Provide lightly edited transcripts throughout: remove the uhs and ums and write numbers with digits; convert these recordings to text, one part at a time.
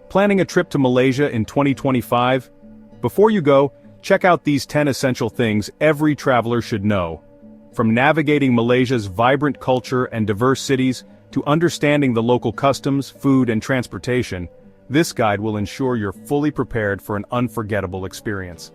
Planning a trip to Malaysia in 2025? Before you go, check out these 10 essential things every traveler should know. From navigating Malaysia's vibrant culture and diverse cities, to understanding the local customs, food and transportation, this guide will ensure you're fully prepared for an unforgettable experience.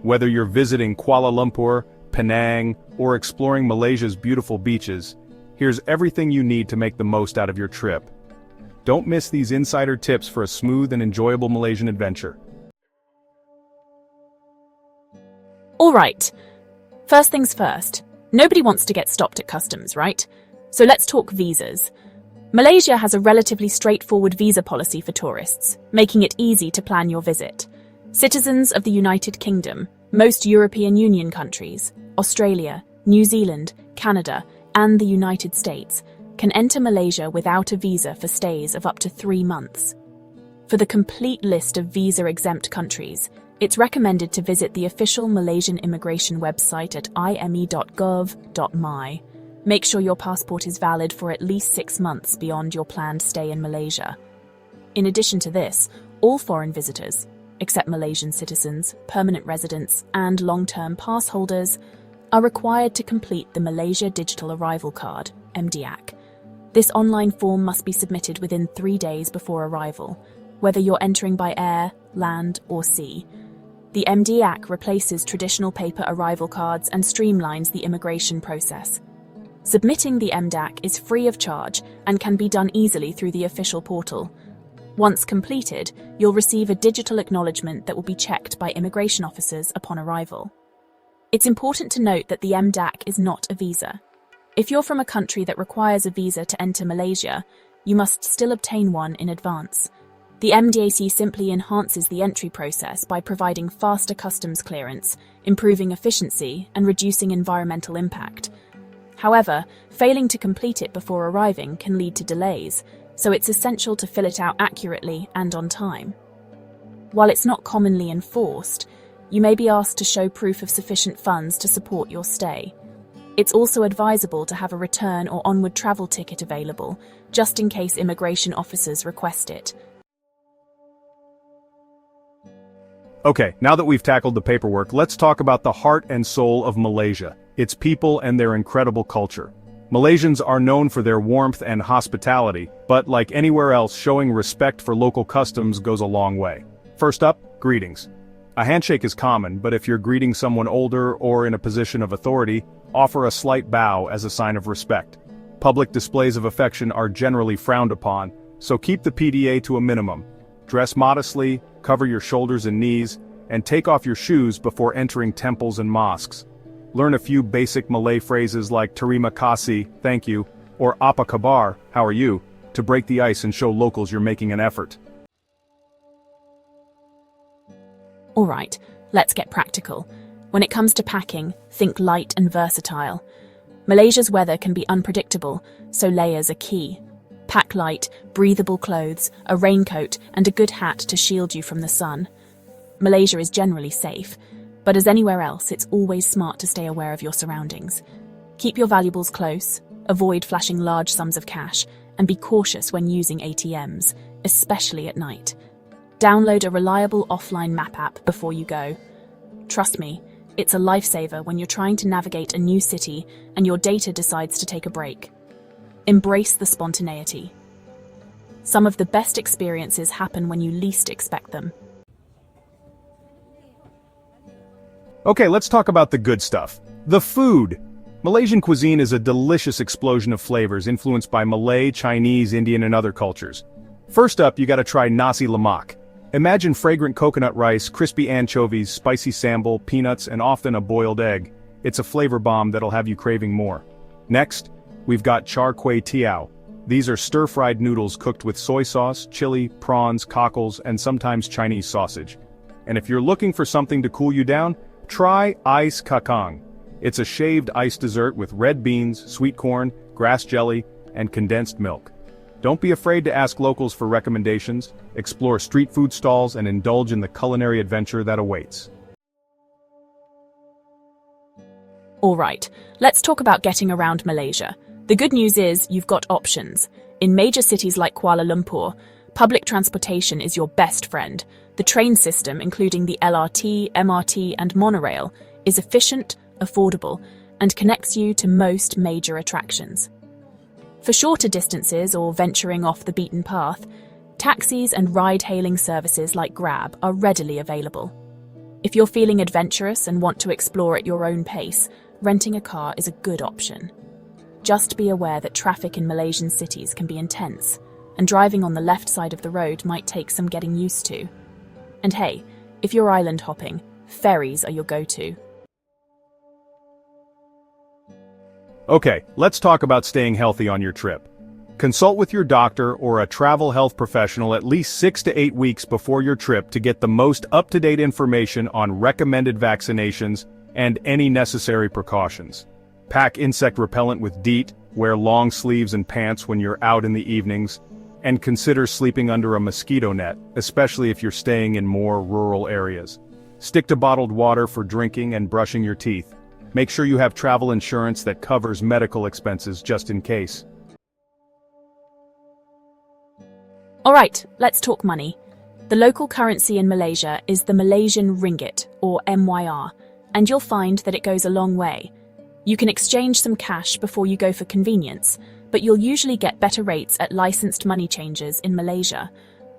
Whether you're visiting Kuala Lumpur, Penang, or exploring Malaysia's beautiful beaches, here's everything you need to make the most out of your trip. Don't miss these insider tips for a smooth and enjoyable Malaysian adventure. Alright, first things first, nobody wants to get stopped at customs, right? So let's talk visas. Malaysia has a relatively straightforward visa policy for tourists, making it easy to plan your visit. Citizens of the United Kingdom, most European Union countries, Australia, New Zealand, Canada, and the United States can enter Malaysia without a visa for stays of up to 3 months. For the complete list of visa-exempt countries, it's recommended to visit the official Malaysian immigration website at ime.gov.my. Make sure your passport is valid for at least 6 months beyond your planned stay in Malaysia. In addition to this, all foreign visitors, except Malaysian citizens, permanent residents, and long-term pass holders, are required to complete the Malaysia Digital Arrival Card, MDAC. This online form must be submitted within 3 days before arrival, whether you're entering by air, land, or sea. The MDAC replaces traditional paper arrival cards and streamlines the immigration process. Submitting the MDAC is free of charge and can be done easily through the official portal. Once completed, you'll receive a digital acknowledgement that will be checked by immigration officers upon arrival. It's important to note that the MDAC is not a visa. If you're from a country that requires a visa to enter Malaysia, you must still obtain one in advance. The MDAC simply enhances the entry process by providing faster customs clearance, improving efficiency, and reducing environmental impact. However, failing to complete it before arriving can lead to delays, so it's essential to fill it out accurately and on time. While it's not commonly enforced, you may be asked to show proof of sufficient funds to support your stay. It's also advisable to have a return or onward travel ticket available, just in case immigration officers request it. Okay, now that we've tackled the paperwork, let's talk about the heart and soul of Malaysia, its people and their incredible culture. Malaysians are known for their warmth and hospitality, but like anywhere else, showing respect for local customs goes a long way. First up, greetings. A handshake is common, but if you're greeting someone older or in a position of authority, offer a slight bow as a sign of respect. Public displays of affection are generally frowned upon, so keep the PDA to a minimum. Dress modestly, cover your shoulders and knees, and take off your shoes before entering temples and mosques. Learn a few basic Malay phrases like terima kasih, thank you, or apa khabar, how are you, to break the ice and show locals you're making an effort. Alright, let's get practical. When it comes to packing, think light and versatile. Malaysia's weather can be unpredictable, so layers are key. Pack light, breathable clothes, a raincoat, and a good hat to shield you from the sun. Malaysia is generally safe, but as anywhere else, it's always smart to stay aware of your surroundings. Keep your valuables close, avoid flashing large sums of cash, and be cautious when using ATMs, especially at night. Download a reliable offline map app before you go. Trust me, it's a lifesaver when you're trying to navigate a new city and your data decides to take a break. Embrace the spontaneity. Some of the best experiences happen when you least expect them. Okay, let's talk about the good stuff. The food. Malaysian cuisine is a delicious explosion of flavors influenced by Malay, Chinese, Indian, and other cultures. First up, you gotta try nasi lemak. Imagine fragrant coconut rice, crispy anchovies, spicy sambal, peanuts, and often a boiled egg. It's a flavor bomb that'll have you craving more. Next, we've got char kway teow. These are stir-fried noodles cooked with soy sauce, chili, prawns, cockles, and sometimes Chinese sausage. And if you're looking for something to cool you down, try ice kakang. It's a shaved ice dessert with red beans, sweet corn, grass jelly, and condensed milk. Don't be afraid to ask locals for recommendations, explore street food stalls, and indulge in the culinary adventure that awaits. Alright, let's talk about getting around Malaysia. The good news is you've got options. In major cities like Kuala Lumpur, Public transportation is your best friend. The train system, including the LRT, MRT, and monorail, is efficient, affordable, and connects you to most major attractions. For shorter distances or venturing off the beaten path, taxis and ride-hailing services like Grab are readily available. If you're feeling adventurous and want to explore at your own pace, renting a car is a good option. Just be aware that traffic in Malaysian cities can be intense, and driving on the left side of the road might take some getting used to. And hey, if you're island hopping, ferries are your go-to. Okay, let's talk about staying healthy on your trip. Consult with your doctor or a travel health professional at least 6 to 8 weeks before your trip to get the most up-to-date information on recommended vaccinations and any necessary precautions. Pack insect repellent with DEET, wear long sleeves and pants when you're out in the evenings, and consider sleeping under a mosquito net, especially if you're staying in more rural areas. Stick to bottled water for drinking and brushing your teeth. Make sure you have travel insurance that covers medical expenses just in case. Alright, let's talk money. The local currency in Malaysia is the Malaysian ringgit, or MYR, and you'll find that it goes a long way. You can exchange some cash before you go for convenience, but you'll usually get better rates at licensed money changers in Malaysia.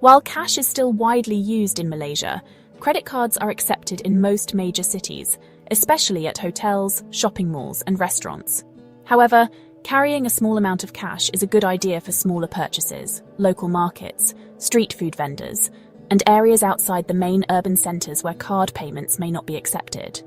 While cash is still widely used in Malaysia, credit cards are accepted in most major cities, especially at hotels, shopping malls, and restaurants. However, carrying a small amount of cash is a good idea for smaller purchases, local markets, street food vendors, and areas outside the main urban centres where card payments may not be accepted.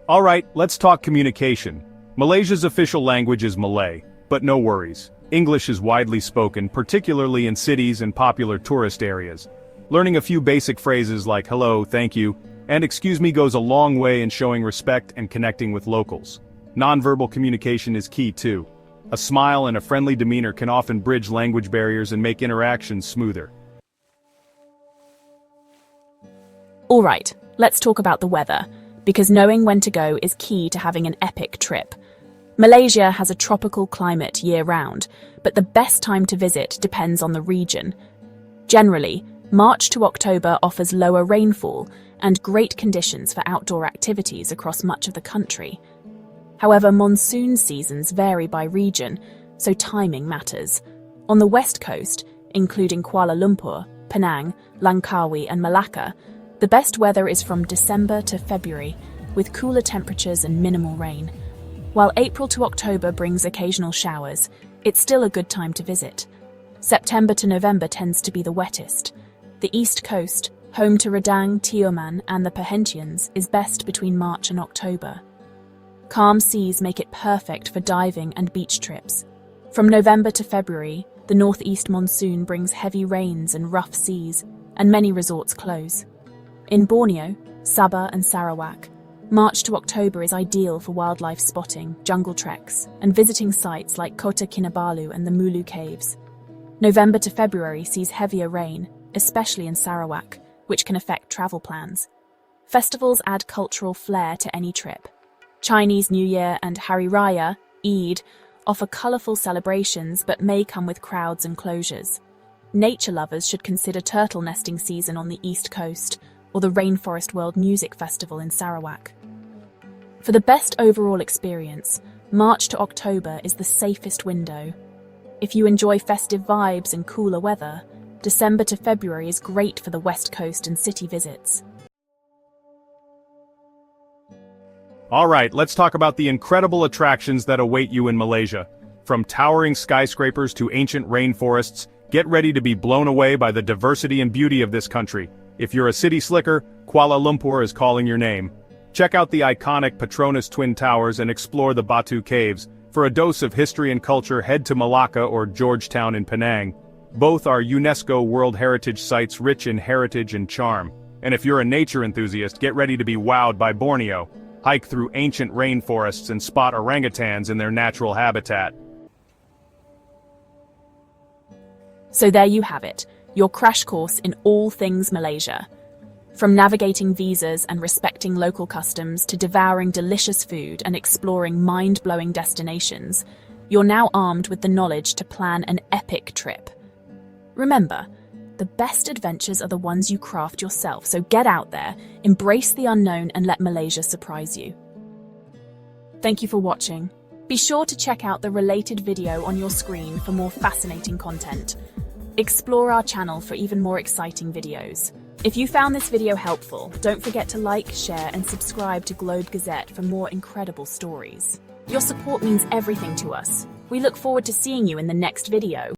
Alright, let's talk communication. Malaysia's official language is Malay, but no worries. English is widely spoken, particularly in cities and popular tourist areas. Learning a few basic phrases like hello, thank you, and excuse me goes a long way in showing respect and connecting with locals. Nonverbal communication is key too. A smile and a friendly demeanor can often bridge language barriers and make interactions smoother. Alright, let's talk about the weather, because knowing when to go is key to having an epic trip. Malaysia has a tropical climate year-round, but the best time to visit depends on the region. Generally, March to October offers lower rainfall and great conditions for outdoor activities across much of the country. However, monsoon seasons vary by region, so timing matters. On the west coast, including Kuala Lumpur, Penang, Langkawi and Malacca, the best weather is from December to February, with cooler temperatures and minimal rain. While April to October brings occasional showers, it's still a good time to visit. September to November tends to be the wettest. The east coast, home to Redang, Tioman and the Perhentians, is best between March and October. Calm seas make it perfect for diving and beach trips. From November to February, the northeast monsoon brings heavy rains and rough seas, and many resorts close. In Borneo, Sabah and Sarawak, March to October is ideal for wildlife spotting, jungle treks, and visiting sites like Kota Kinabalu and the Mulu Caves. November to February sees heavier rain, especially in Sarawak, which can affect travel plans. Festivals add cultural flair to any trip. Chinese New Year and Hari Raya, Eid, offer colourful celebrations but may come with crowds and closures. Nature lovers should consider turtle nesting season on the east coast, or the Rainforest World Music Festival in Sarawak. For the best overall experience, March to October is the safest window. If you enjoy festive vibes and cooler weather, December to February is great for the west coast and city visits. Alright, let's talk about the incredible attractions that await you in Malaysia. From towering skyscrapers to ancient rainforests, get ready to be blown away by the diversity and beauty of this country. If you're a city slicker, Kuala Lumpur is calling your name. Check out the iconic Petronas Twin Towers and explore the Batu Caves. For a dose of history and culture, head to Malacca or Georgetown in Penang. Both are UNESCO World Heritage Sites rich in heritage and charm. And if you're a nature enthusiast, get ready to be wowed by Borneo. Hike through ancient rainforests and spot orangutans in their natural habitat. So there you have it, your crash course in all things Malaysia. From navigating visas and respecting local customs to devouring delicious food and exploring mind-blowing destinations, You're now armed with the knowledge to plan an epic trip. Remember, the best adventures are the ones you craft yourself, so get out there, embrace the unknown, and let Malaysia surprise you. Thank you for watching. Be sure to check out the related video on your screen for more fascinating content. Explore our channel for even more exciting videos. If you found this video helpful, don't forget to like, share, and subscribe to Gazette for more incredible stories. Your support means everything to us. We look forward to seeing you in the next video.